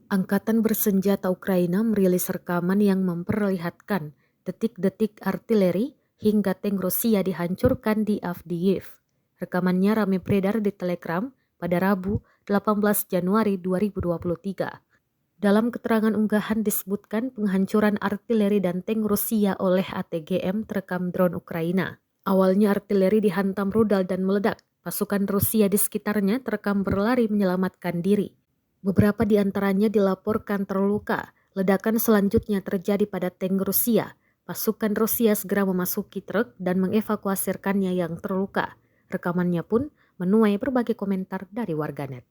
Angkatan bersenjata Ukraina merilis rekaman yang memperlihatkan detik-detik artileri hingga tank Rusia dihancurkan di Avdiivka. Rekamannya ramai beredar di Telegram pada Rabu 18 Januari 2023. Dalam keterangan unggahan disebutkan penghancuran artileri dan tank Rusia oleh ATGM terekam drone Ukraina. Awalnya artileri dihantam rudal dan meledak. Pasukan Rusia di sekitarnya terekam berlari menyelamatkan diri. Beberapa di antaranya dilaporkan terluka. Ledakan selanjutnya terjadi pada tank Rusia. Pasukan Rusia segera memasuki truk dan mengevakuasi rekannya yang terluka. Rekamannya pun menuai berbagai komentar dari warganet.